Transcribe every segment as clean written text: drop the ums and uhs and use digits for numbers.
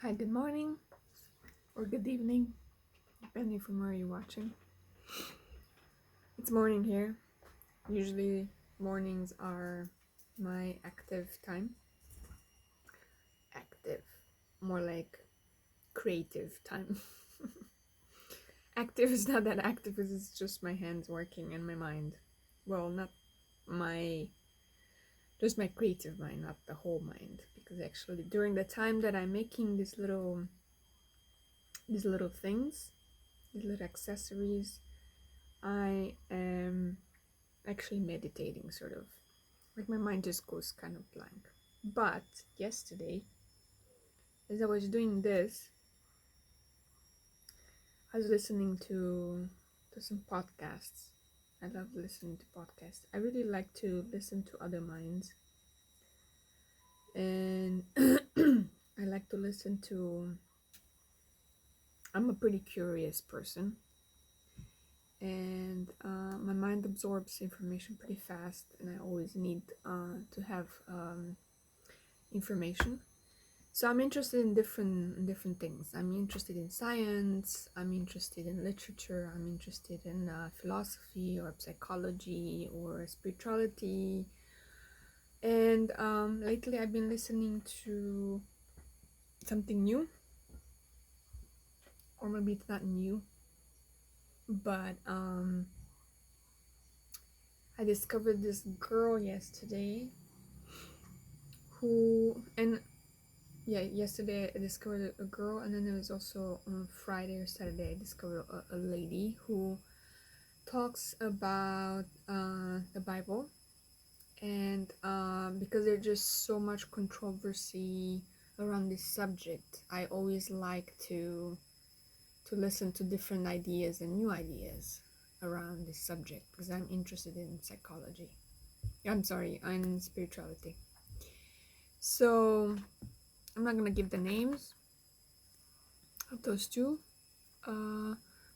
Hi, good morning or good evening, depending from where you're watching. It's morning here. Usually, mornings are my active time. Active, more like creative time. Active is not that active, it's just my hands working and my mind. Well, not my, just my creative mind, not the whole mind. Because actually, during the time that I'm making these little things, these little accessories, I am actually meditating, sort of. Like my mind just goes kind of blank. But yesterday, as I was doing this, I was listening to some podcasts. I love listening to podcasts. I really like to listen to other minds. And I like to listen to, I'm a pretty curious person. And my mind absorbs information pretty fast, and I always need to have information. So I'm interested in different things. I'm interested in science. I'm interested in literature. I'm interested in philosophy or psychology or spirituality. And lately, I've been listening to something new, or maybe it's not new, but I discovered this girl yesterday who and yeah, yesterday I discovered a girl, and then it was also on Friday or Saturday I discovered a lady who talks about the Bible, and because there's just so much controversy around this subject, I always like to listen to different ideas and new ideas around this subject because I'm interested in psychology. I'm sorry, in spirituality. So I'm not gonna give the names of those two, uh,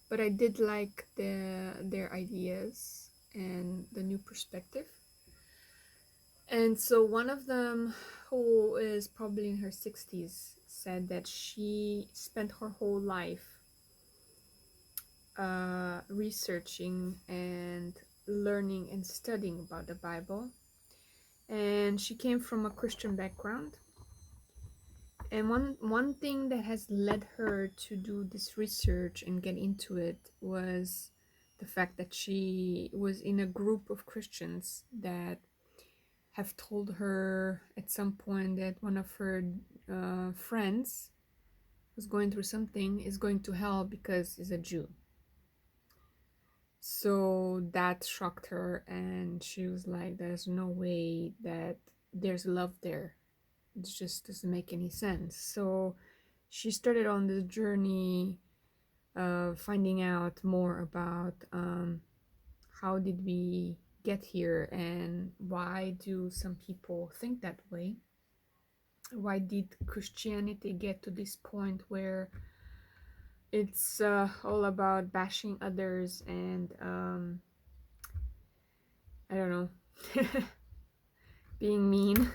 but I did like their ideas and the new perspective. And so one of them, who is probably in her 60s, said that she spent her whole life researching and learning and studying about the Bible. And she came from a Christian background. And one thing that has led her to do this research and get into it was the fact that she was in a group of Christians that have told her at some point that one of her friends who's going through something is going to hell because he's a Jew. So that shocked her, and she was like, there's no way that there's love there. It just doesn't make any sense. So she started on this journey of finding out more about how did we get here and why do some people think that way. Why did Christianity get to this point where it's all about bashing others and I don't know, being mean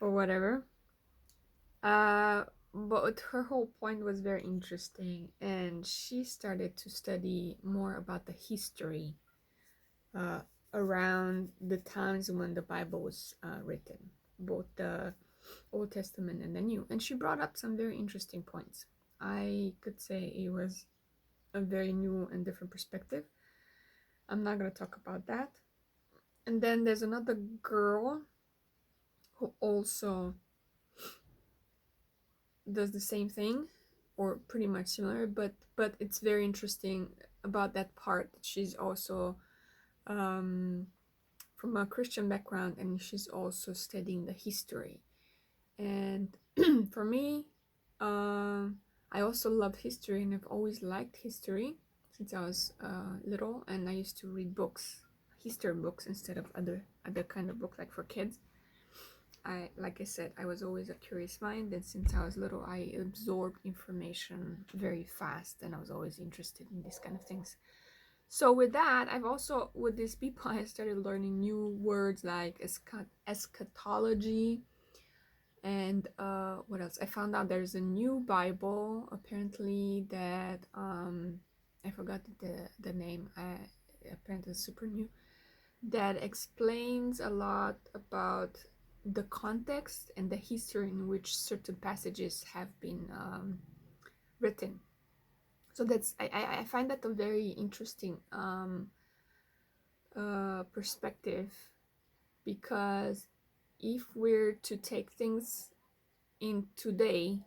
or whatever. But her whole point was very interesting, and she started to study more about the history uh, around the times when the Bible was written, both the Old Testament and the New. And she brought up some very interesting points. I could say it was a very new and different perspective. I'm not going to talk about that. And then there's another girl who also does the same thing or pretty much similar, but it's very interesting about that part that she's also from a Christian background, and she's also studying the history. And for me, I also love history, and I've always liked history since I was little, and I used to read books, history books, instead of other kind of books like for kids. Like I said, I was always a curious mind, and since I was little, I absorbed information very fast, and I was always interested in these kind of things. So with that, I've also, with these people, I started learning new words like eschatology, And what else? I found out there's a new Bible apparently that I forgot the name. Apparently it's super new, that explains a lot about the context and the history in which certain passages have been written. So that's I find that a very interesting perspective, because if we're to take things in today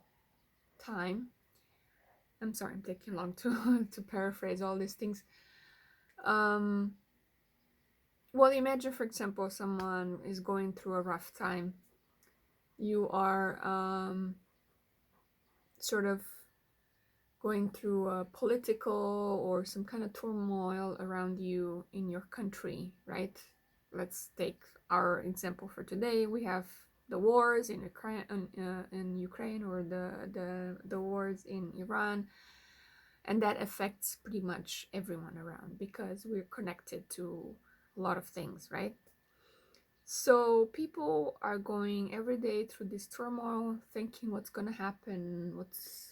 time, I'm sorry, I'm taking long to to paraphrase all these things. Um, well, imagine, for example, someone is going through a rough time. You are sort of going through a political or some kind of turmoil around you in your country, right? Let's take our example for today. We have the wars in Ukraine, or the wars in Iran, and that affects pretty much everyone around because we're connected to a lot of things, right? So people are going every day through this turmoil, thinking what's going to happen,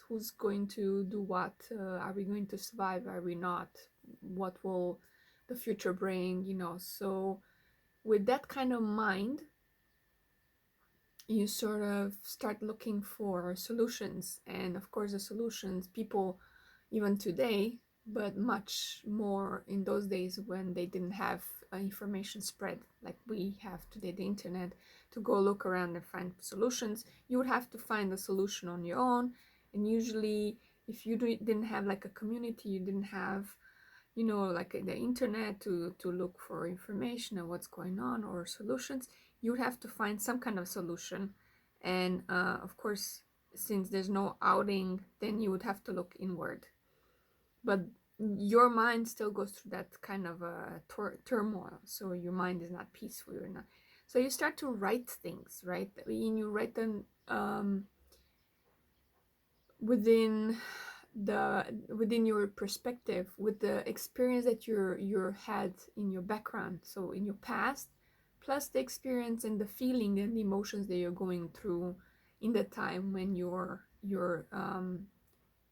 who's going to do what, are we going to survive, are we not, what will the future bring, you know. So with that kind of mind, you sort of start looking for solutions. And of course, the solutions, people even today, but much more in those days when they didn't have information spread like we have today, the internet, to go look around and find solutions. You would have to find the solution on your own. And usually, if you didn't have like a community, you didn't have, you know, like the internet to look for information and what's going on or solutions, you would have to find some kind of solution. And of course, since there's no outing, then you would have to look inward. But your mind still goes through that kind of a turmoil, so your mind is not peaceful. You're not, so you start to write things, right? And you write them within your perspective, with the experience that you're had in your background, so in your past, plus the experience and the feeling and the emotions that you're going through in the time when you're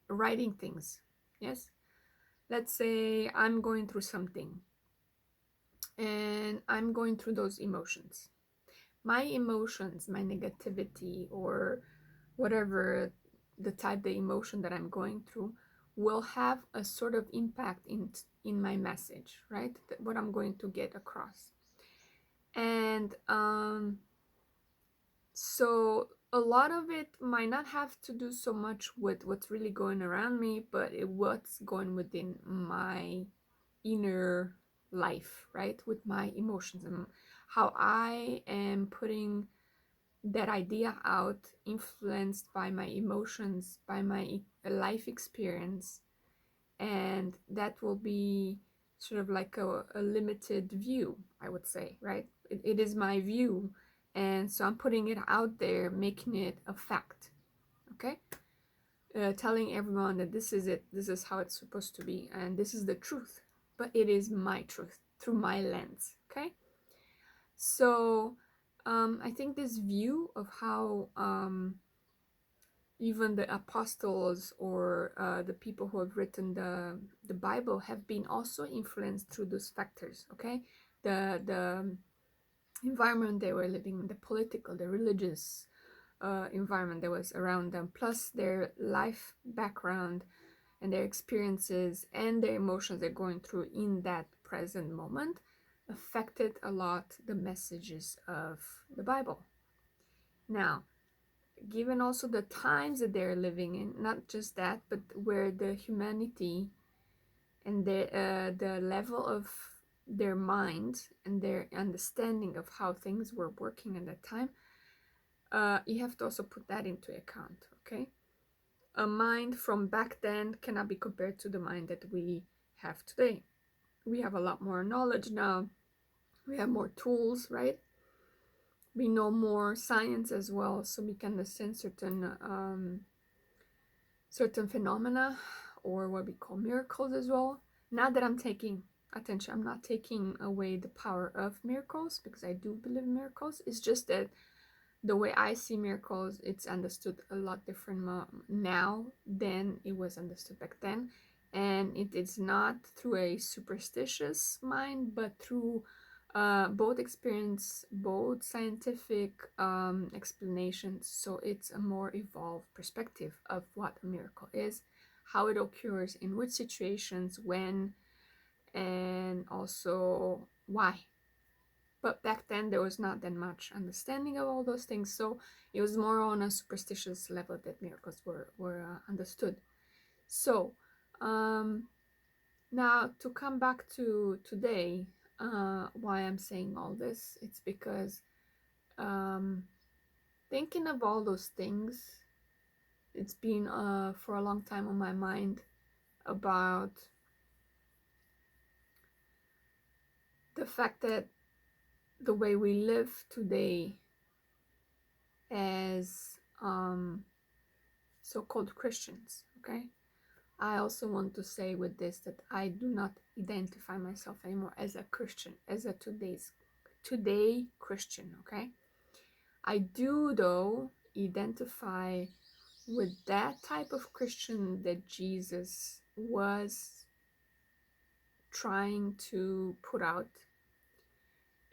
writing things. Yes, let's say I'm going through something and I'm going through those emotions. My emotions, my negativity, or whatever the type, the emotion that I'm going through, will have a sort of impact in my message, right? What I'm going to get across. And so a lot of it might not have to do so much with what's really going around me, but what's going within my inner life, right? With my emotions and how I am putting that idea out, influenced by my emotions, by my life experience. And that will be sort of like a limited view, I would say, right? It is my view. And so I'm putting it out there, making it a fact, okay? Telling everyone that this is it, this is how it's supposed to be, and this is the truth. But it is my truth through my lens, okay? So I think this view of how even the apostles or the people who have written the Bible have been also influenced through those factors, okay? The environment they were living in, the political, the religious environment that was around them, plus their life background and their experiences and their emotions they're going through in that present moment affected a lot the messages of the Bible. Now, given also the times that they're living in, not just that, but where the humanity and the level of their mind and their understanding of how things were working at that time, you have to also put that into account, okay? A mind from back then cannot be compared to the mind that we have today. We have a lot more knowledge now. We have more tools, right? We know more science as well, so we can understand certain phenomena, or what we call miracles as well. Not that I'm taking attention, I'm not taking away the power of miracles, because I do believe in miracles. It's just that the way I see miracles, it's understood a lot different now than it was understood back then. And it is not through a superstitious mind, but through both experience, both scientific explanations. So it's a more evolved perspective of what a miracle is, how it occurs, in which situations, when, and also why. But back then there was not that much understanding of all those things, so it was more on a superstitious level that miracles were understood. So now to come back to today, why I'm saying all this, it's because um, thinking of all those things, it's been for a long time on my mind about the fact that the way we live today as so-called Christians, okay? I also want to say with this that I do not identify myself anymore as a Christian, as a today Christian, okay? I do though identify with that type of Christian that Jesus was trying to put out,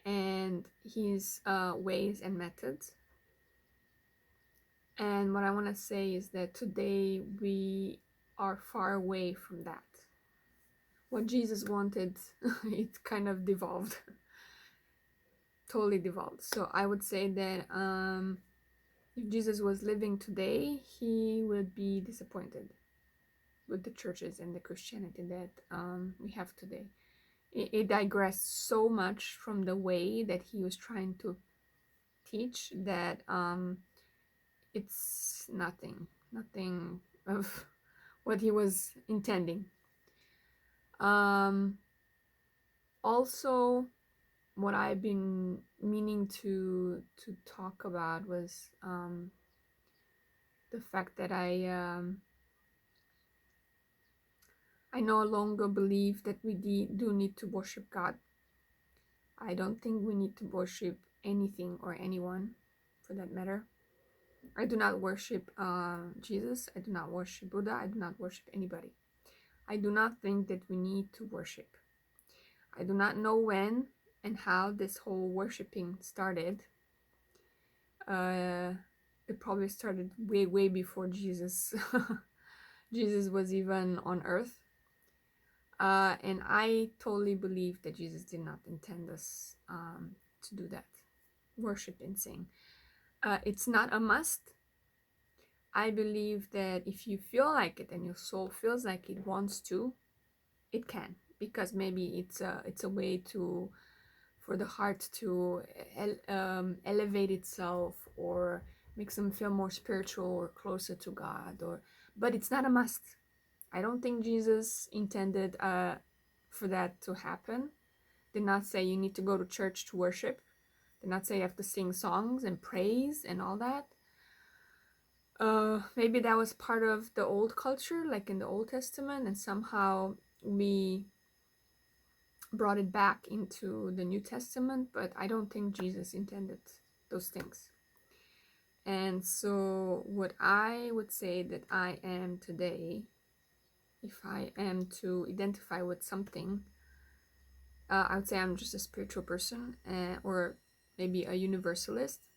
and his ways and methods. And what I want to say is that today we are far away from that. What Jesus wanted, it kind of devolved, totally devolved. So I would say that if Jesus was living today, he would be disappointed with the churches and the Christianity that we have today. It digressed so much from the way that he was trying to teach that it's nothing of what he was intending. Also, what I've been meaning to talk about was the fact that I no longer believe that we do need to worship God. I don't think we need to worship anything or anyone, for that matter. I do not worship Jesus. I do not worship Buddha. I do not worship anybody. I do not think that we need to worship. I do not know when and how this whole worshiping started. It probably started way before Jesus Jesus was even on earth. And I totally believe that Jesus did not intend us to do that, worship and sing. It's not a must. I believe that if you feel like it and your soul feels like it wants to, it can, because maybe it's a way to for the heart to elevate itself, or makes them feel more spiritual or closer to God. But it's not a must. I don't think Jesus intended for that to happen. Did not say you need to go to church to worship. Did not say you have to sing songs and praise and all that. Maybe that was part of the old culture, like in the Old Testament, and somehow we brought it back into the New Testament, but I don't think Jesus intended those things. And so what I would say that I am today, if I am to identify with something, I would say I'm just a spiritual person, or maybe a universalist.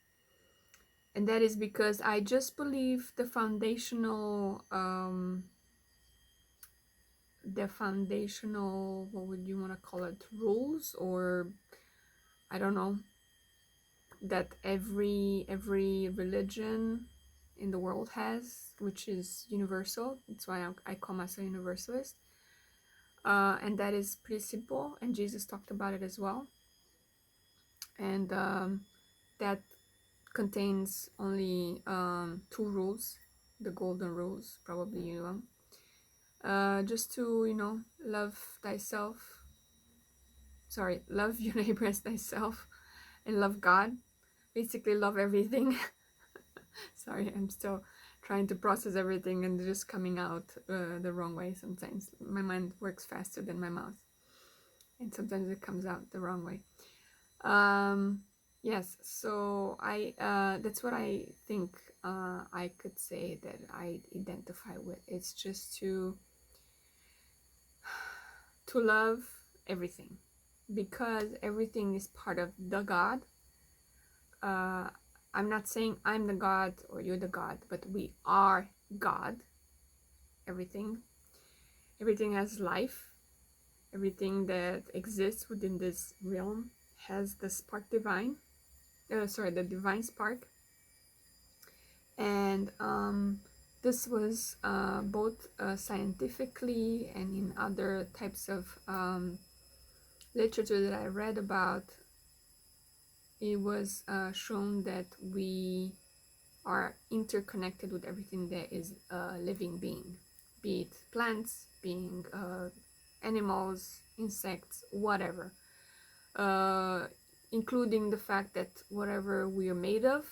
And that is because I just believe the foundational, what would you want to call it, rules, or I don't know, that every religion in the world has, which is universal. That's why I call myself a universalist. And that is pretty simple, and Jesus talked about it as well. And that contains only two rules, the golden rules, probably you know. Just to, love thyself, love your neighbor as thyself, and love God. Basically, love everything. Sorry, I'm still trying to process everything and just coming out the wrong way sometimes. My mind works faster than my mouth, and sometimes it comes out the wrong way. Yes, so I that's what I think I could say that I identify with. It's just to love everything, because everything is part of the God. uh, I'm not saying I'm the God or you're the God, but we are God. Everything, everything has life. Everything that exists within this realm has the spark divine. The divine spark. And this was both scientifically and in other types of literature that I read about. It was shown that we are interconnected with everything that is a living being, be it plants, being animals, insects, whatever, uh, including the fact that whatever we are made of,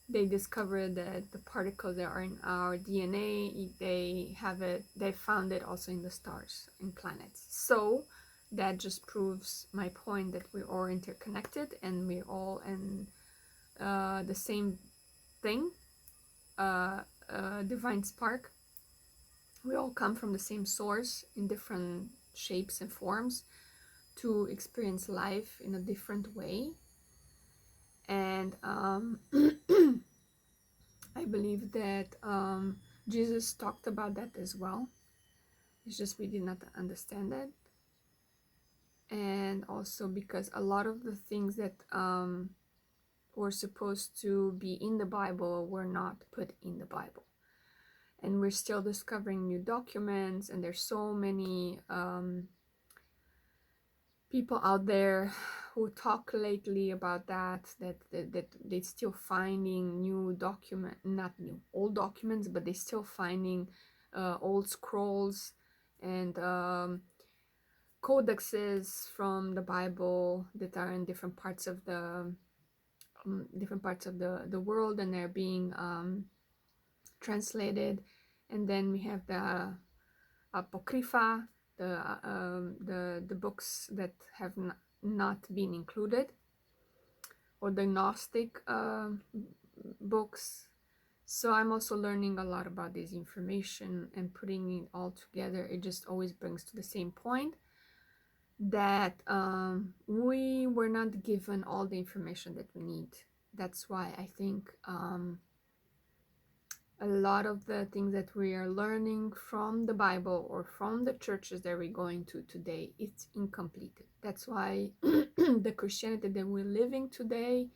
they discovered that the particles that are in our DNA, they found it also in the stars and planets. So that just proves my point that we're all interconnected and we're all in the same thing, divine spark. We all come from the same source in different shapes and forms to experience life in a different way. And I believe that Jesus talked about that as well. It's just we did not understand it. And also because a lot of the things that were supposed to be in the Bible were not put in the Bible. And we're still discovering new documents, and there's so many people out there who talk lately about that they're still finding new document, not new, old documents, but they're still finding old scrolls and codexes from the Bible that are in different parts of the world, and they're being translated. And then we have the Apocrypha, the books that have not been included, or the Gnostic books. So I'm also learning a lot about this information and putting it all together. It just always brings to the same point that we were not given all the information that we need. That's why I think a lot of the things that we are learning from the Bible or from the churches that we're going to today, it's incomplete. That's why the Christianity that we're living today,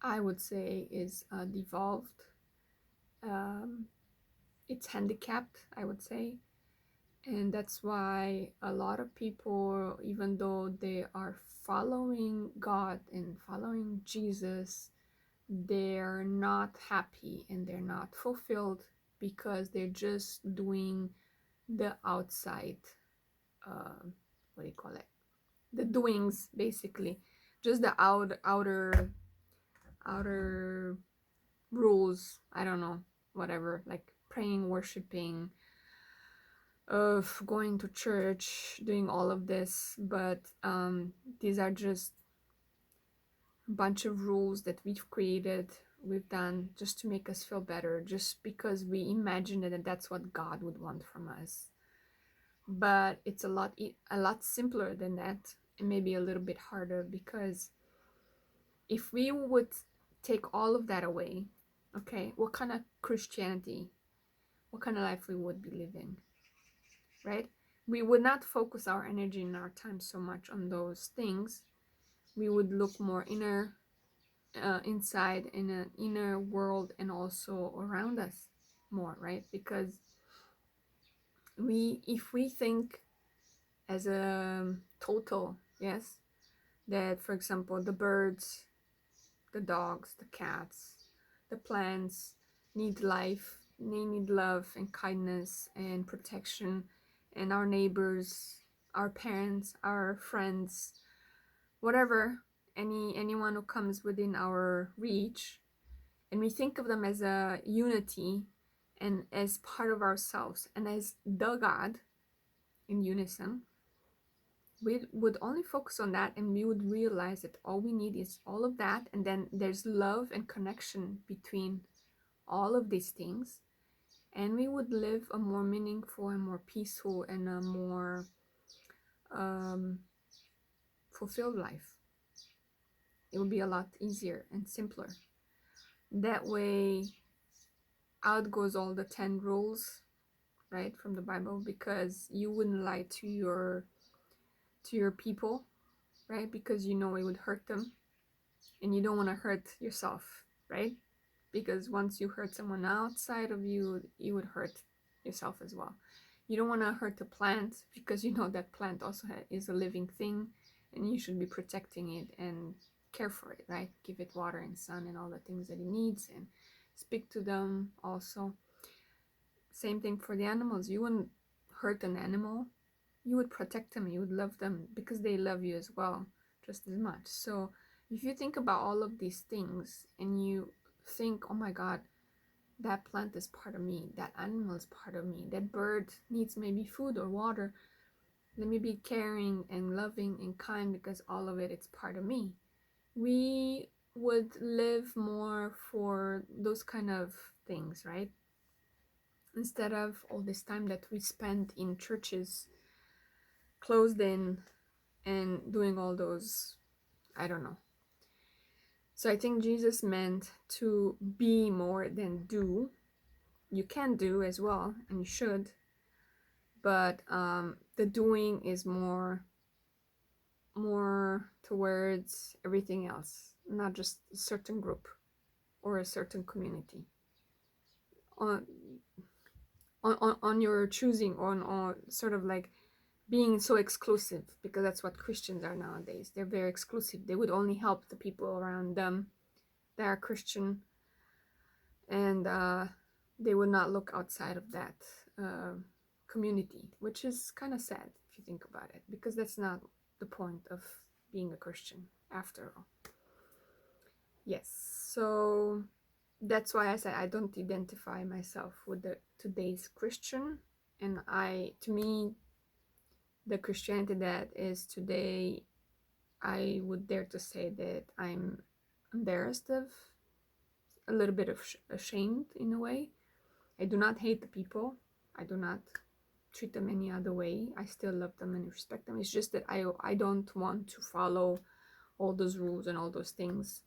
I would say, is devolved. It's handicapped, I would say. And that's why a lot of people, even though they are following God and following Jesus, they're not happy and they're not fulfilled, because they're just doing the outside, what do you call it, the doings, basically, just the outer rules, I don't know, whatever, like praying, worshiping, of going to church, doing all of this. But these are just a bunch of rules that we've done just to make us feel better, just because we imagine that that's what God would want from us. But it's a lot simpler than that, and maybe a little bit harder, because if we would take all of that away, okay, what kind of Christianity, what kind of life we would be living, right? We would not focus our energy and our time so much on those things. We would look more inside, in an inner world, and also around us more, right? Because if we think as a total, yes, that, for example, the birds, the dogs, the cats, the plants need life, they need love and kindness and protection, and our neighbors, our parents, our friends, whatever, anyone who comes within our reach, and we think of them as a unity and as part of ourselves and as the God in unison, we would only focus on that, and we would realize that all we need is all of that, and then there's love and connection between all of these things, and we would live a more meaningful and more peaceful and a more um, fulfilled life. It would be a lot easier and simpler. That way, out goes all the 10 rules, right, from the Bible, because you wouldn't lie to your people, right, because you know it would hurt them, and you don't want to hurt yourself, right? Because once you hurt someone outside of you, you would hurt yourself as well. You don't want to hurt the plant, because you know that plant also is a living thing, and you should be protecting it and care for it, right? Give it water and sun and all the things that it needs, and speak to them also. Same thing for the animals. You wouldn't hurt an animal. You would protect them. You would love them because they love you as well, just as much. So if you think about all of these things and you think, oh my God, that plant is part of me, that animal is part of me, that bird needs maybe food or water, let me be caring and loving and kind because all of it is part of me. We would live more for those kind of things, right? Instead of all this time that we spend in churches closed in and doing all those, I don't know. So I think Jesus meant to be more than do. You can do as well, and you should, but the doing is more towards everything else, not just a certain group or a certain community. On your choosing, on sort of like being so exclusive, because that's what Christians are nowadays. They're very exclusive. They would only help the people around them that are Christian, and they would not look outside of that community, which is kind of sad if you think about it, because that's not the point of being a Christian after all. Yes, so that's why I said I don't identify myself with the today's Christian, and to me, the Christianity that is today, I would dare to say that I'm embarrassed of, a little bit of ashamed in a way. I do not hate the people. I do not treat them any other way. I still love them and respect them. It's just that I don't want to follow all those rules and all those things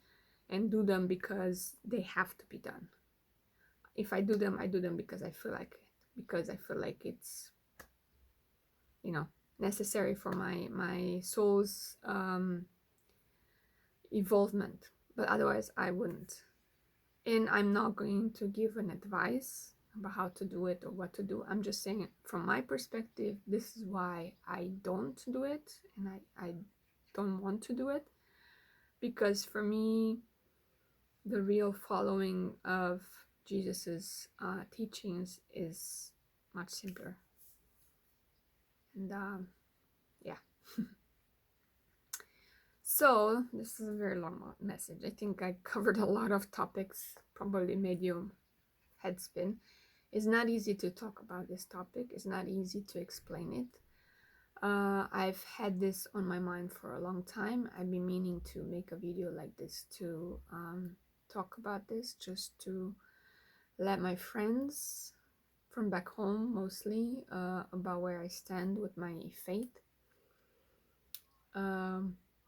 and do them because they have to be done. If I do them because I feel like it, because I feel like it's, necessary for my soul's evolvement. But otherwise, I wouldn't. And I'm not going to give an advice about how to do it or what to do. I'm just saying, from my perspective, this is why I don't do it, and I don't want to do it, because for me, the real following of Jesus's teachings is much simpler. And yeah. So this is a very long message. I think I covered a lot of topics, probably made your head spin. It's not easy to talk about this topic. It's not easy to explain it. I've had this on my mind for a long time. I've been meaning to make a video like this to talk about this, just to let my friends from back home mostly about where I stand with my faith.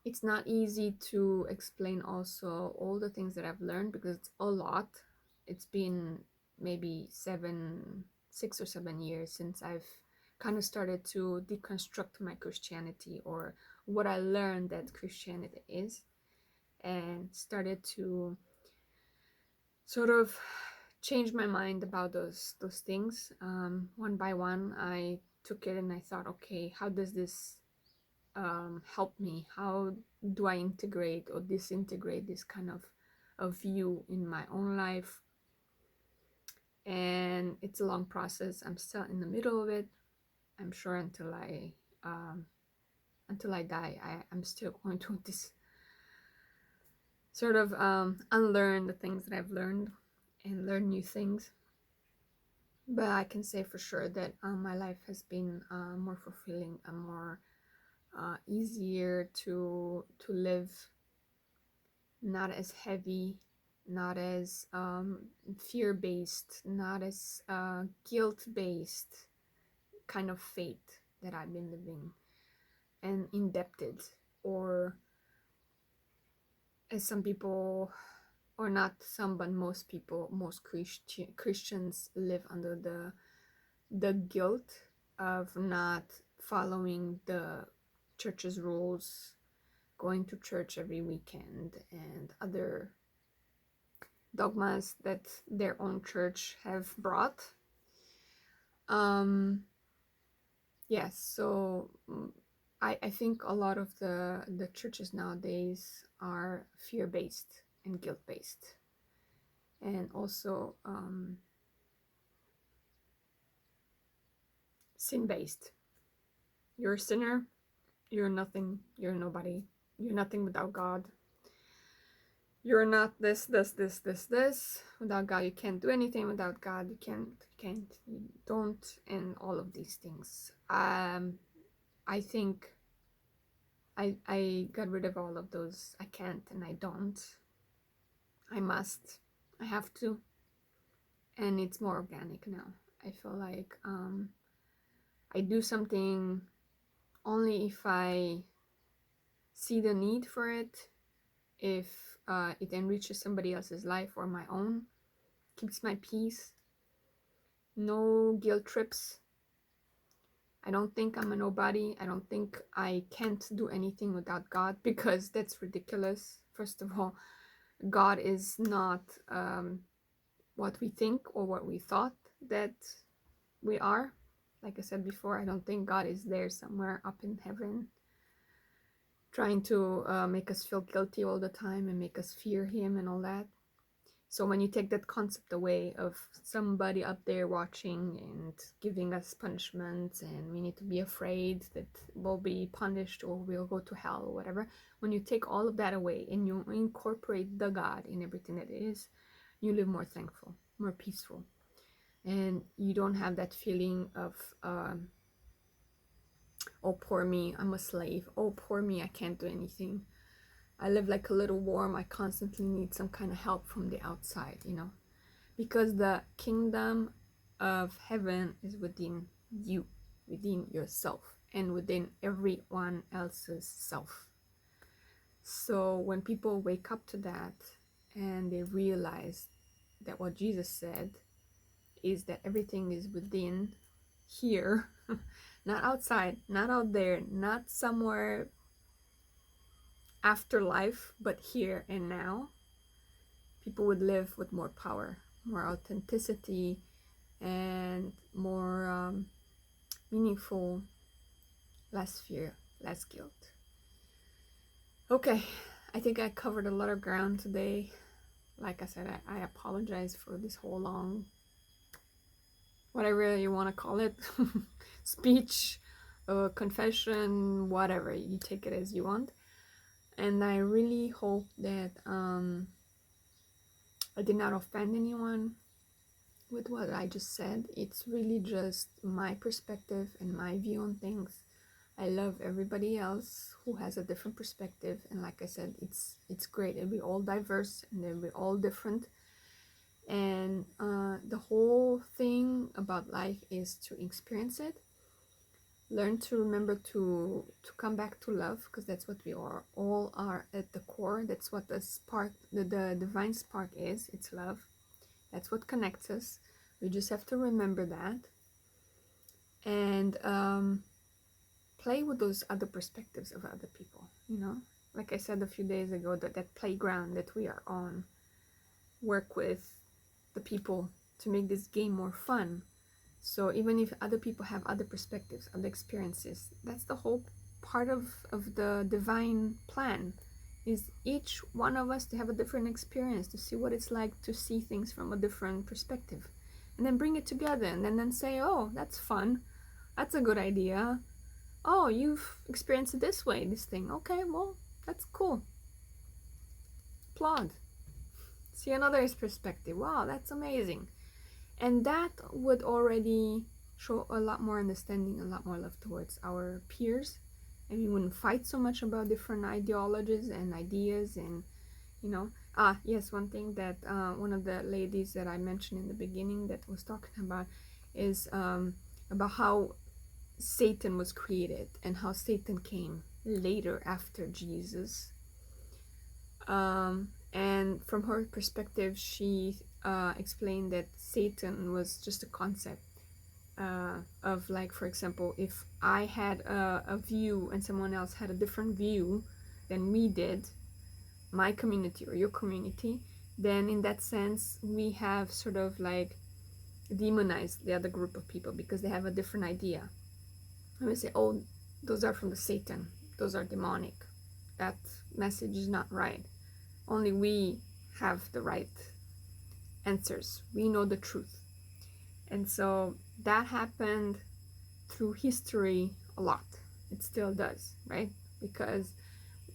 It's not easy to explain also all the things that I've learned, because it's a lot. It's been maybe 6 or 7 years since I've kind of started to deconstruct my Christianity, or what I learned that Christianity is, and started to sort of change my mind about those things. One by one, I took it and I thought, okay, how does this help me? How do I integrate or disintegrate this kind of view in my own life? And it's a long process. I'm still in the middle of it. I'm sure until I die, I'm still going to this sort of unlearn the things that I've learned and learn new things. But I can say for sure that my life has been more fulfilling and more easier to live, not as heavy, not as fear-based, not as guilt-based kind of fate that I've been living, and indebted, or as some people, or not some, but most people, most Christians live under the guilt of not following the church's rules, going to church every weekend, and other dogmas that their own church have brought. Yes, so I think a lot of the churches nowadays are fear-based and guilt-based, and also sin-based. You're a sinner, you're nothing, you're nobody, you're nothing without God. You're not this. Without God, you can't do anything. Without God, you don't, and all of these things. I think I got rid of all of those. I can't and I don't. I must. I have to. And it's more organic now. I feel like I do something only if I see the need for it, if it enriches somebody else's life or my own, keeps my peace. No guilt trips. I don't think I'm a nobody. I don't think I can't do anything without God, because that's ridiculous. First of all, God is not what we think or what we thought that we are. Like I said before, I don't think God is there somewhere up in heaven trying to make us feel guilty all the time and make us fear him and all that. So when you take that concept away of somebody up there watching and giving us punishments, and we need to be afraid that we'll be punished or we'll go to hell or whatever, when you take all of that away and you incorporate the God in everything that it is, you live more thankful, more peaceful, and you don't have that feeling of oh, poor me, I'm a slave. Oh, poor me, I can't do anything. I live like a little worm. I constantly need some kind of help from the outside, because the kingdom of heaven is within you, within yourself, and within everyone else's self. So when people wake up to that and they realize that what Jesus said is that everything is within here, not outside, not out there, not somewhere afterlife, but here and now, people would live with more power, more authenticity, and more meaningful, less fear, less guilt. Okay, I think I covered a lot of ground today. Like I said, I apologize for this whole long, whatever you want to call it, speech, confession, whatever, you take it as you want. And I really hope that I did not offend anyone with what I just said. It's really just my perspective and my view on things. I love everybody else who has a different perspective, and like I said, it's great, and we're all diverse and then we're all different. And the whole thing about life is to experience it, learn to remember to come back to love, because that's what we all are at the core. That's what the spark, the divine spark is. It's love. That's what connects us. We just have to remember that, and play with those other perspectives of other people, like I said a few days ago, that playground that we are on, work with the people to make this game more fun. So even if other people have other perspectives, other experiences, that's the whole part of the divine plan, is each one of us to have a different experience, to see what it's like to see things from a different perspective, and then bring it together, and then say, oh, that's fun, that's a good idea. Oh, you've experienced it this way, this thing. Okay, well, that's cool. Applaud. See another's perspective. Wow, that's amazing. And that would already show a lot more understanding, a lot more love towards our peers, and we wouldn't fight so much about different ideologies and ideas. And yes, one thing that one of the ladies that I mentioned in the beginning that was talking about is about how Satan was created and how Satan came later after Jesus. And from her perspective, she explained that Satan was just a concept of, like, for example, if I had a view and someone else had a different view than we did, my community or your community, then in that sense we have sort of like demonized the other group of people because they have a different idea. And we say, oh, those are from the Satan, those are demonic, that message is not right. Only we have the right answers, we know the truth. And so that happened through history a lot. It still does, right? Because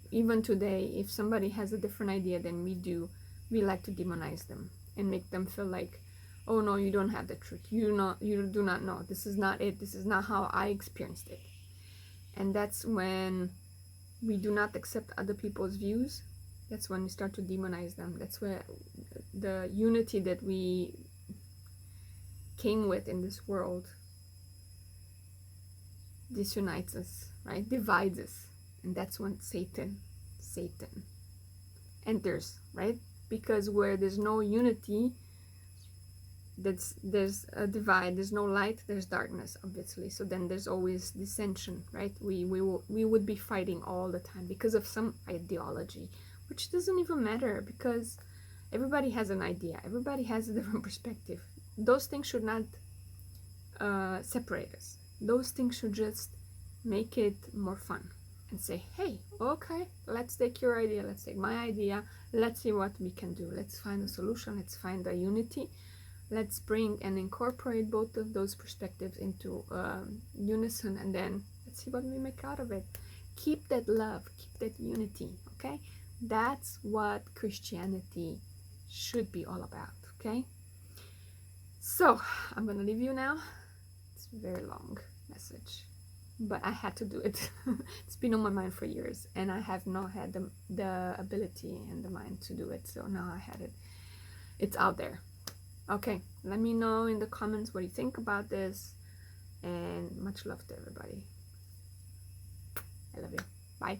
even today, if somebody has a different idea than we do, we like to demonize them and make them feel like, oh no, you don't have the truth, you do not know, this is not it, this is not how I experienced it. And that's when we do not accept other people's views. That's when we start to demonize them. That's where the unity that we came with in this world disunites us, right? Divides us. And that's when Satan enters, right? Because where there's no unity, there's a divide, there's no light, there's darkness, obviously. So then there's always dissension, right? We would be fighting all the time because of some ideology, which doesn't even matter, because everybody has an idea, everybody has a different perspective. Those things should not separate us. Those things should just make it more fun and say, hey, okay, let's take your idea, let's take my idea, let's see what we can do, let's find a solution, let's find a unity, let's bring and incorporate both of those perspectives into unison, and then let's see what we make out of it. Keep that love, keep that unity, okay? That's what Christianity should be all about, okay? So I'm gonna leave you now. It's a very long message, but I had to do it. It's been on my mind for years, and I have not had the ability and the mind to do it, so now I had it. It's out there. Okay, let me know in the comments what you think about this, and much love to everybody. I love you. Bye.